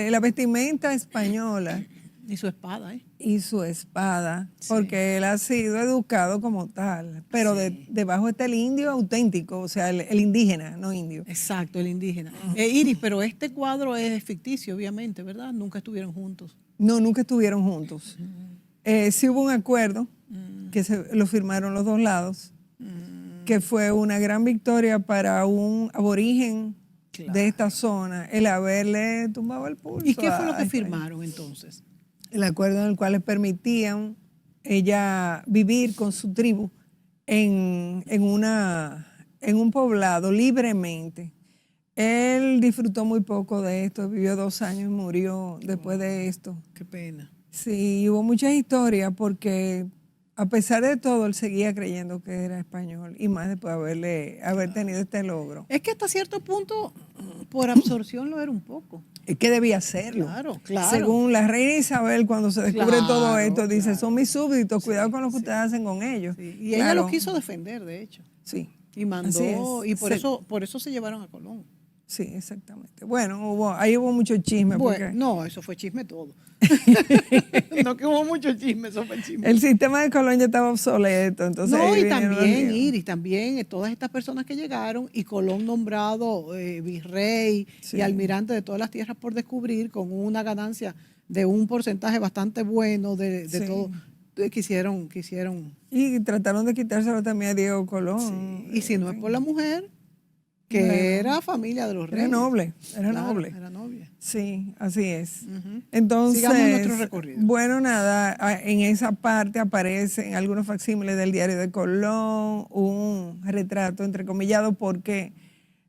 B: la vestimenta española.
A: Y su espada,
B: Y su espada, porque él ha sido educado como tal, pero debajo está el indio auténtico, o sea, el indígena, no indio.
A: Exacto, el indígena. Iris, pero este cuadro es ficticio, obviamente, ¿verdad? Nunca estuvieron juntos.
B: No, nunca estuvieron juntos. Sí hubo un acuerdo que lo firmaron los dos lados, que fue una gran victoria para un aborigen de esta zona, el haberle tumbado el pulso.
A: ¿Y qué fue lo que firmaron entonces?
B: El acuerdo en el cual les permitían ella vivir con su tribu en un poblado libremente. Él disfrutó muy poco de esto, vivió 2 años y murió después de esto.
A: Qué pena.
B: Sí, hubo muchas historias porque a pesar de todo él seguía creyendo que era español y más después de haber tenido este logro.
A: Es que hasta cierto punto por absorción lo era un poco.
B: Es que debía hacerlo.
A: Claro, claro.
B: Según la reina Isabel, cuando se descubre todo esto, dice,
A: claro.
B: son mis súbditos, cuidado
A: Sí,
B: con lo que ustedes hacen con ellos.
A: Sí. Y ella lo quiso defender, de hecho.
B: Sí.
A: Y mandó, y por eso se llevaron a Colón.
B: Sí, exactamente. Bueno, ahí hubo mucho chisme.
A: Bueno, no, eso fue chisme todo. No que hubo mucho chisme, eso fue chisme.
B: El sistema de Colón ya estaba obsoleto. Entonces
A: no, y también, Iris, también todas estas personas que llegaron y Colón nombrado virrey y almirante de todas las tierras por descubrir con una ganancia de un porcentaje bastante bueno de todo. Quisieron.
B: Y trataron de quitárselo también a Diego Colón.
A: Sí. Y si no es por la mujer, que era familia de los reyes.
B: Era noble.
A: Era novia.
B: Sí, así es. Entonces,
A: sigamos nuestro recorrido.
B: Bueno, nada, en esa parte aparece en algunos facsímiles del diario de Colón un retrato entrecomillado porque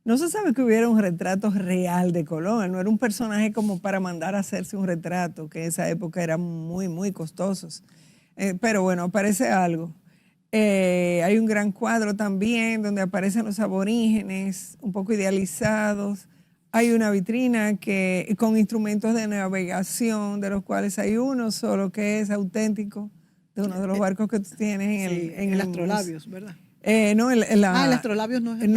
B: no se sabe que hubiera un retrato real de Colón. Él no era un personaje como para mandar a hacerse un retrato, que en esa época eran muy, muy costosos. Pero bueno, aparece algo. Hay un gran cuadro también donde aparecen los aborígenes, un poco idealizados. Hay una vitrina con instrumentos de navegación, de los cuales hay uno solo que es auténtico, de uno de los barcos que tú tienes en
A: el Astrolabios, ¿verdad?
B: No, el
A: Astrolabios no es el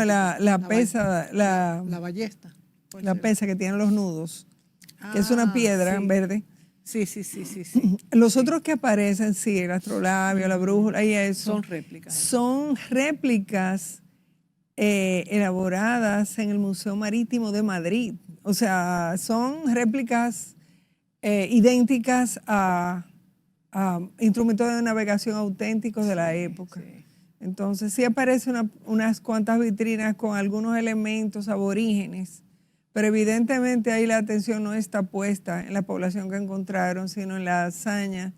B: la pesa,
A: la ballesta.
B: La pesa que tiene los nudos, que es una piedra verde.
A: Sí.
B: Los otros que aparecen, sí, el astrolabio, la brújula y eso.
A: Son réplicas.
B: Son réplicas elaboradas en el Museo Marítimo de Madrid. O sea, son réplicas idénticas a instrumentos de navegación auténticos de la época. Sí. Entonces, sí aparecen unas cuantas vitrinas con algunos elementos aborígenes. Pero evidentemente ahí la atención no está puesta en la población que encontraron, sino en la hazaña,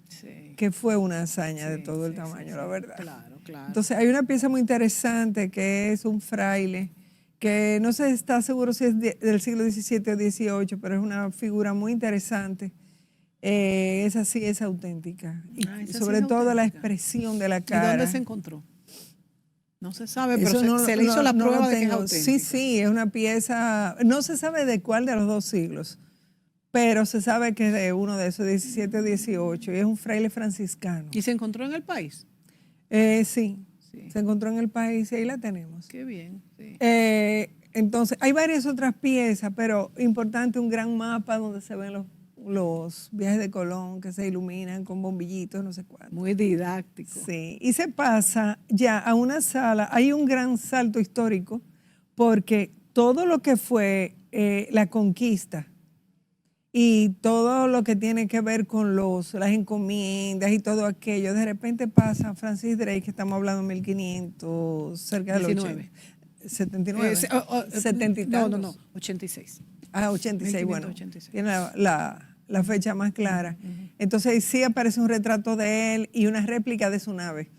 B: que fue una hazaña de todo el tamaño, la verdad.
A: Claro.
B: Entonces hay una pieza muy interesante que es un fraile, que no se está seguro si es del siglo XVII o XVIII, pero es una figura muy interesante. Esa sí es auténtica. Y sobre todo la expresión de la cara.
A: ¿Y dónde se encontró? No se sabe, pero se le hizo la prueba de que es auténtica.
B: Sí, es una pieza, no se sabe de cuál de los dos siglos, pero se sabe que es de uno de esos, 17 o 18, y es un fraile franciscano.
A: ¿Y se encontró en el país?
B: Sí, se encontró en el país y ahí la tenemos.
A: Qué bien, sí.
B: Entonces, hay varias otras piezas, pero importante, un gran mapa donde se ven los viajes de Colón que se iluminan con bombillitos, no sé cuánto.
A: Muy didáctico.
B: Sí, y se pasa ya a una sala, hay un gran salto histórico porque todo lo que fue la conquista y todo lo que tiene que ver con las encomiendas y todo aquello, de repente pasa Francis Drake, que estamos hablando de 1500, cerca del
A: 19.
B: 79, 70 y tantos.
A: No, 86.
B: 86, bueno,
A: 86.
B: Tiene la fecha más clara. Entonces sí aparece un retrato de él y una réplica de su nave.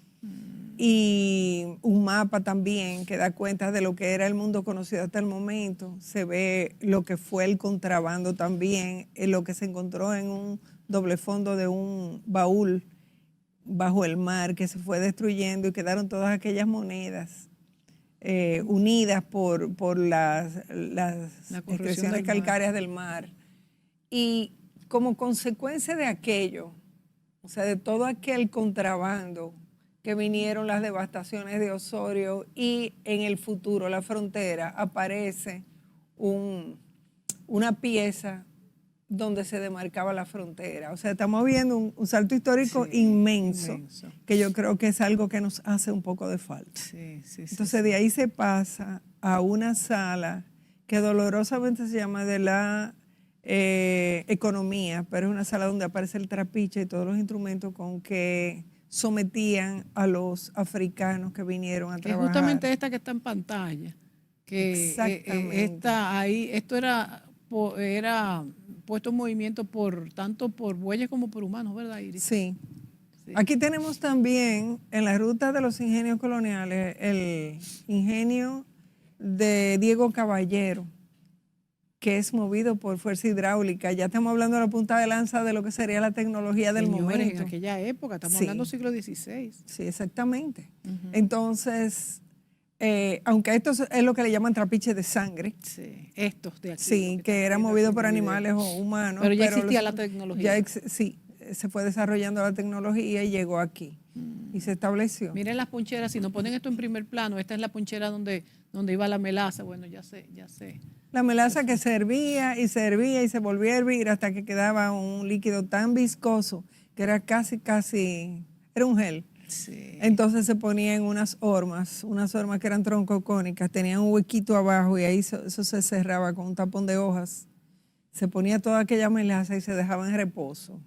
B: Y un mapa también que da cuenta de lo que era el mundo conocido hasta el momento. Se ve lo que fue el contrabando también, lo que se encontró en un doble fondo de un baúl bajo el mar que se fue destruyendo y quedaron todas aquellas monedas unidas por las expresiones calcáreas del mar. Y como consecuencia de aquello, o sea, de todo aquel contrabando que vinieron las devastaciones de Osorio y en el futuro la frontera, aparece una pieza donde se demarcaba la frontera. O sea, estamos viendo un salto histórico inmenso, que yo creo que es algo que nos hace un poco de falta. Entonces, de ahí se pasa a una sala que dolorosamente se llama de la economía, pero es una sala donde aparece el trapiche y todos los instrumentos con que sometían a los africanos que vinieron a trabajar.
A: Es justamente esta que está en pantalla. Que
B: exactamente.
A: Esto era puesto en movimiento tanto por bueyes como por humanos, ¿verdad, Iris?
B: Sí. Aquí tenemos también en la ruta de los ingenios coloniales el ingenio de Diego Caballero, que es movido por fuerza hidráulica. Ya estamos hablando de la punta de lanza de lo que sería la tecnología del momento.
A: En aquella época, estamos hablando siglo XVI.
B: Sí, exactamente. Entonces, aunque esto es lo que le llaman trapiche de sangre.
A: Sí, estos de aquí.
B: Sí, que era movido por animales o humanos.
A: Pero ya existía la tecnología.
B: Sí, se fue desarrollando la tecnología y llegó aquí. Y se estableció.
A: Miren las poncheras, si nos ponen esto en primer plano, esta es la ponchera donde iba la melaza. Bueno, ya sé.
B: La melaza que servía y se volvía a hervir hasta que quedaba un líquido tan viscoso que era casi, era un gel.
A: Sí.
B: Entonces se ponía en unas hormas que eran troncocónicas, tenían un huequito abajo y ahí eso se cerraba con un tapón de hojas. Se ponía toda aquella melaza y se dejaba en reposo.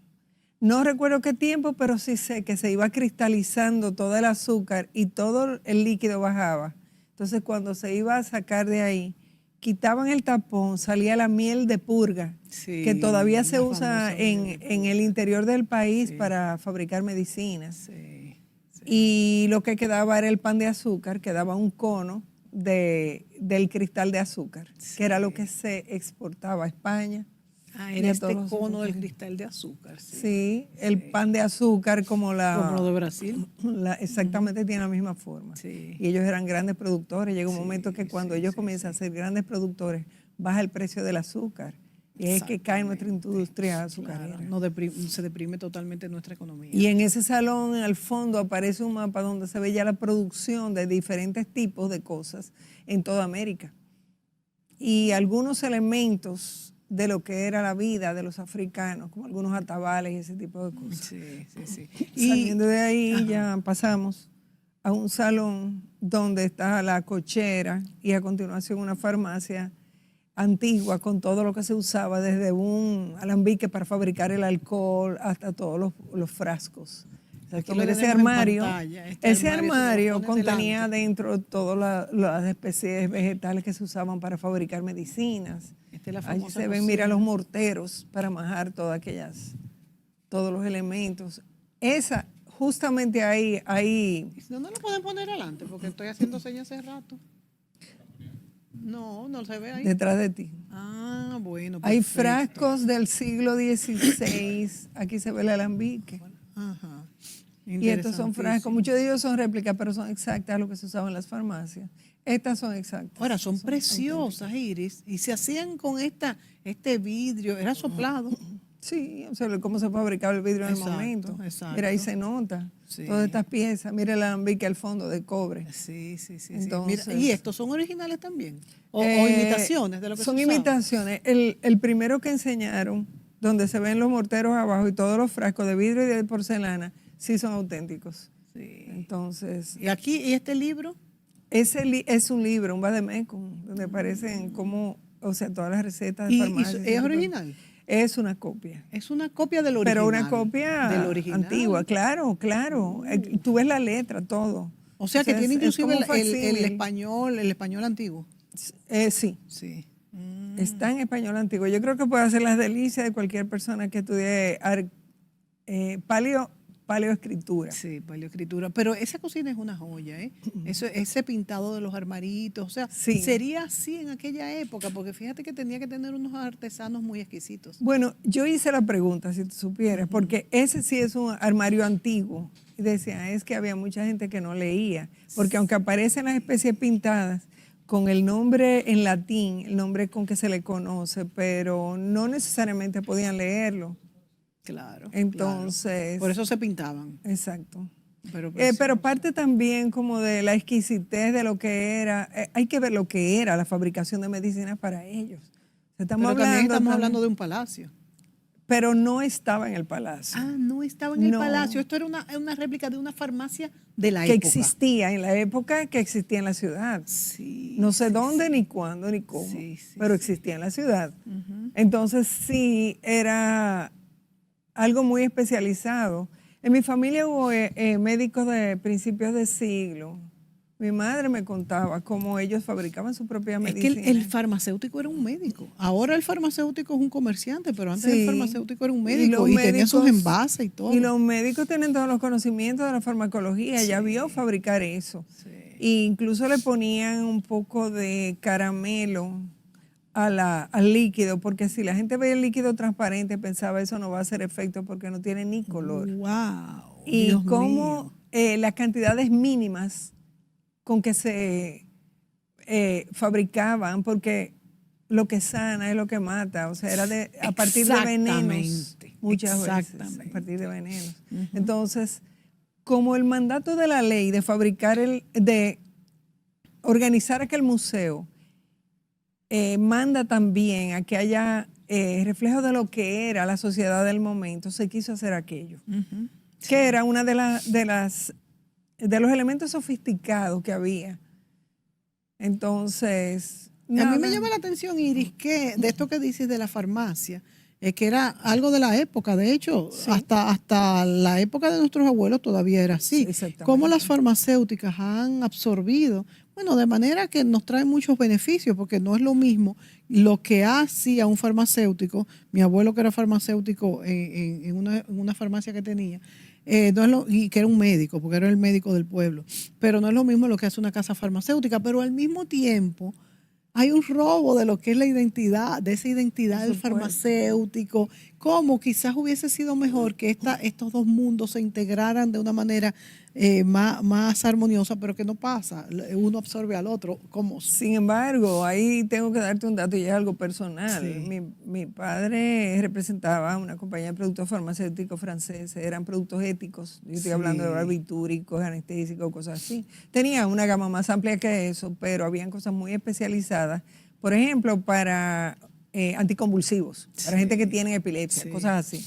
B: No recuerdo qué tiempo, pero sí sé que se iba cristalizando todo el azúcar y todo el líquido bajaba. Entonces cuando se iba a sacar de ahí, quitaban el tapón, salía la miel de purga, sí, que todavía se usa en el interior del país, sí, para fabricar medicinas.
A: Sí, sí.
B: Y lo que quedaba era el pan de azúcar, quedaba un cono del cristal de azúcar, sí, que era lo que se exportaba a España.
A: Ah, era este cono del cristal de azúcar.
B: Sí, sí, el pan de azúcar como
A: lo de Brasil.
B: Exactamente, tiene la misma forma.
A: Sí.
B: Y ellos eran grandes productores. Llega un
A: sí,
B: momento que cuando ellos comienzan a ser grandes productores, baja el precio del azúcar. Y es que cae nuestra industria azucarera.
A: Claro, se deprime totalmente nuestra economía.
B: Y en ese salón, al fondo, aparece un mapa donde se ve ya la producción de diferentes tipos de cosas en toda América. Y algunos elementos de lo que era la vida de los africanos, como algunos atabales y ese tipo de cosas.
A: Sí.
B: Saliendo de ahí, ya pasamos a un salón donde está la cochera y a continuación una farmacia antigua con todo lo que se usaba, desde un alambique para fabricar el alcohol hasta todos los frascos. Ese armario contenía dentro todas las especies vegetales que se usaban para fabricar medicinas. Ahí se ven, mira, los morteros para majar todos los elementos. Justamente ahí.
A: ¿Dónde lo pueden poner adelante? Porque estoy haciendo señas hace rato. No se ve ahí.
B: Detrás de ti.
A: Ah, bueno.
B: Hay frascos del siglo XVI. Aquí se ve el alambique.
A: Ajá.
B: Y estos son frascos, muchos de ellos son réplicas, pero son exactas a lo que se usaba en las farmacias. Estas son exactas.
A: Ahora, son preciosas, Iris, y se hacían con este vidrio, era soplado.
B: Sí, o sea, cómo se fabricaba el vidrio en el momento.
A: Exacto.
B: Mira, ahí se nota. Sí. Todas estas piezas, mira el alambique al fondo de cobre.
A: Sí.
B: Entonces,
A: mira, ¿y estos son originales también? ¿O imitaciones de lo que
B: son
A: se usaba?
B: Imitaciones. El primero que enseñaron, donde se ven los morteros abajo y todos los frascos de vidrio y de porcelana, sí son auténticos.
A: Sí.
B: Entonces.
A: ¿Y este libro?
B: Es un libro, un vademecum, donde aparecen todas las recetas de farmacia.
A: ¿Es original?
B: Es una copia.
A: Es una copia del original.
B: Pero una copia
A: del original.
B: Antigua, claro. Tú ves la letra, todo.
A: O sea, que tiene inclusive el español antiguo.
B: Sí. Está en español antiguo. Yo creo que puede hacer las delicias de cualquier persona que estudie paleoescritura.
A: Sí, paleoescritura. Pero esa cocina es una joya, ¿eh? Ese pintado de los armaritos, o sea,
B: sí,
A: sería así en aquella época, porque fíjate que tenía que tener unos artesanos muy exquisitos.
B: Bueno, yo hice la pregunta, si tú supieras, porque ese sí es un armario antiguo. Y decía, es que había mucha gente que no leía, porque aunque aparecen las especies pintadas con el nombre en latín, el nombre con que se le conoce, pero no necesariamente podían leerlo.
A: Claro.
B: Entonces.
A: Por eso se pintaban.
B: Exacto.
A: Pero
B: parte también como de la exquisitez de lo que era. Hay que ver lo que era la fabricación de medicinas para ellos.
A: Estamos hablando de un palacio.
B: Pero no estaba en el palacio.
A: Ah, no estaba en el palacio. Esto era una réplica de una farmacia de la época.
B: Que existía en la época que existía en la ciudad.
A: Sí.
B: No sé dónde, ni cuándo, ni cómo. Pero existía en la ciudad. Entonces sí, era algo muy especializado. En mi familia hubo médicos de principios de siglo. Mi madre me contaba cómo ellos fabricaban su propia medicina.
A: Es que el farmacéutico era un médico. Ahora el farmacéutico es un comerciante, pero antes el farmacéutico era un médico y tenía sus envases y todo.
B: Y los médicos tienen todos los conocimientos de la farmacología. Ya vio fabricar eso. E incluso le ponían un poco de caramelo al líquido, porque si la gente veía el líquido transparente, pensaba eso no va a hacer efecto porque no tiene ni color.
A: ¡Wow!
B: Y cómo las cantidades mínimas con que se fabricaban, porque lo que sana es lo que mata, o sea, era a partir de venenos, muchas veces, a partir de venenos. Entonces, como el mandato de la ley de fabricar, de organizar aquel museo, manda también a que haya reflejo de lo que era la sociedad del momento, se quiso hacer aquello, que era una de los elementos sofisticados que había. Entonces,
A: a mí me llama la atención, Iris, que de esto que dices de la farmacia, que era algo de la época. De hecho, hasta la época de nuestros abuelos todavía era así. Cómo las farmacéuticas han absorbido, bueno, de manera que nos trae muchos beneficios, porque no es lo mismo lo que hacía un farmacéutico. Mi abuelo, que era farmacéutico en una farmacia que tenía, y que era un médico, porque era el médico del pueblo, pero no es lo mismo lo que hace una casa farmacéutica, pero al mismo tiempo hay un robo de lo que es la identidad, de esa identidad del farmacéutico, como quizás hubiese sido mejor que estos dos mundos se integraran de una manera más armoniosa, pero que no pasa, uno absorbe al otro. ¿Cómo?
B: Sin embargo, ahí tengo que darte un dato y es algo personal. Sí. Mi padre representaba una compañía de productos farmacéuticos franceses, eran productos éticos, yo estoy hablando de barbitúricos, anestésicos, cosas así. Tenía una gama más amplia que eso, pero habían cosas muy especializadas, por ejemplo, para anticonvulsivos, para gente que tiene epilepsia, cosas así.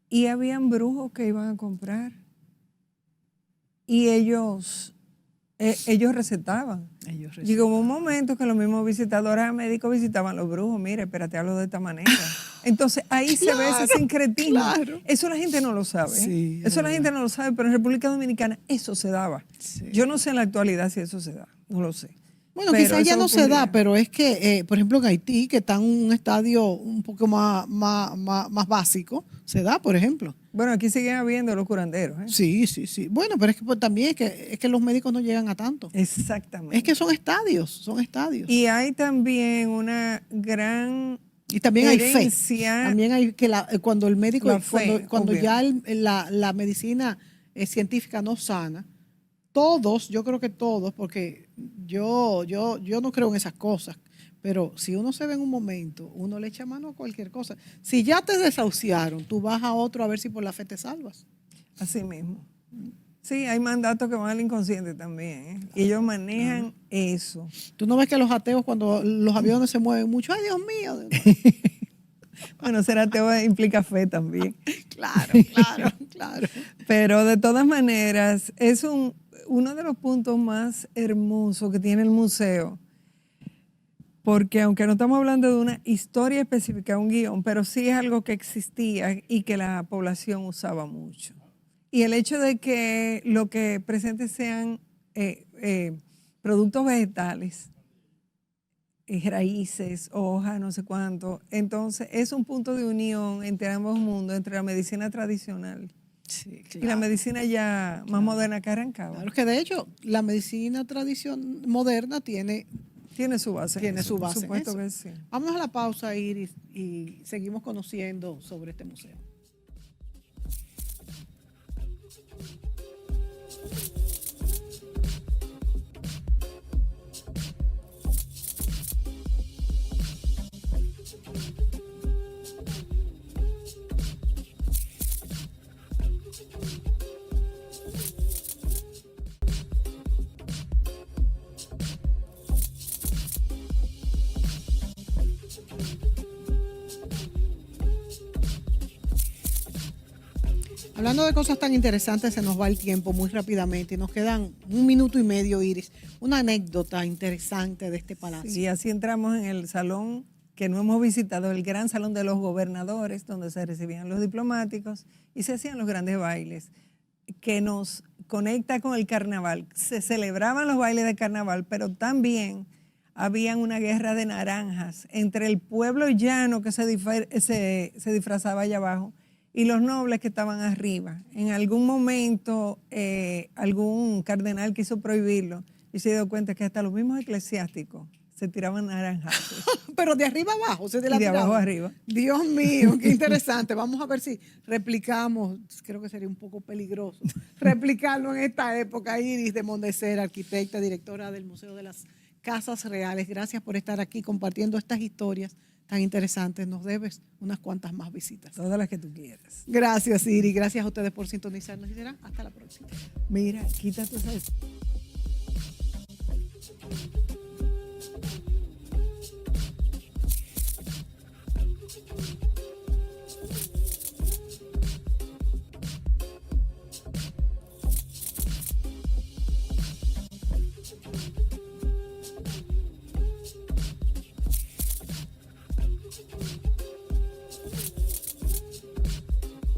B: Y habían brujos que iban a comprar y ellos recetaban. Llegó un momento que los mismos visitadores médicos visitaban los brujos. Mire, espérate, hablo de esta manera. Entonces ahí se ve ese sincretismo. Claro. Eso la gente no lo sabe. Sí, eso la gente no lo sabe, pero en República Dominicana eso se daba. Sí. Yo no sé en la actualidad si eso se da, no lo sé.
A: Bueno, quizás ya no se da, pero es que, por ejemplo, en Haití, que está en un estadio un poco más básico, se da, por ejemplo.
B: Bueno, aquí siguen habiendo los curanderos.
A: Sí. Bueno, pero es que también es que los médicos no llegan a tanto.
B: Exactamente.
A: Es que son estadios.
B: Y hay también una gran
A: y también
B: herencia,
A: hay fe. También hay que cuando el médico, cuando ya la medicina científica no sana, todos, yo creo que todos, porque yo no creo en esas cosas, pero si uno se ve en un momento, uno le echa mano a cualquier cosa. Si ya te desahuciaron, tú vas a otro a ver si por la fe te salvas.
B: Así mismo. Sí, hay mandatos que van al inconsciente también, y ellos manejan eso.
A: Tú no ves que los ateos, cuando los aviones se mueven mucho, ¡ay, Dios mío!
B: Bueno, ser ateo implica fe también.
A: Claro.
B: Pero de todas maneras, es uno de los puntos más hermosos que tiene el museo, porque aunque no estamos hablando de una historia específica, un guión, pero sí es algo que existía y que la población usaba mucho. Y el hecho de que lo que presente sean productos vegetales, raíces, hojas, no sé cuánto, entonces es un punto de unión entre ambos mundos, entre la medicina tradicional y la medicina ya más moderna que arrancaba.
A: Claro, que de hecho la medicina moderna tiene su base.
B: Tiene su base. Por supuesto que sí.
A: Vamos a la pausa, Iris, y seguimos conociendo sobre este museo. Hablando de cosas tan interesantes, se nos va el tiempo muy rápidamente y nos quedan 1 minuto y medio, Iris. Una anécdota interesante de este palacio.
B: Y así entramos en el salón que no hemos visitado, el gran salón de los gobernadores, donde se recibían los diplomáticos y se hacían los grandes bailes, que nos conecta con el carnaval. Se celebraban los bailes de carnaval, pero también había una guerra de naranjas entre el pueblo llano que se disfrazaba allá abajo y los nobles que estaban arriba. En algún momento, algún cardenal quiso prohibirlo y se dio cuenta que hasta los mismos eclesiásticos se tiraban naranjas.
A: Pero de arriba abajo,
B: de abajo arriba.
A: Dios mío, qué interesante. Vamos a ver si replicamos, creo que sería un poco peligroso, replicarlo en esta época. Iris de Mondesera, arquitecta, directora del Museo de las Casas Reales. Gracias por estar aquí compartiendo estas historias tan interesantes. Nos debes unas cuantas más visitas.
B: Todas las que tú quieras.
A: Gracias, Iri. Gracias a ustedes por sintonizarnos y será hasta la próxima.
B: Mira, quítate esa...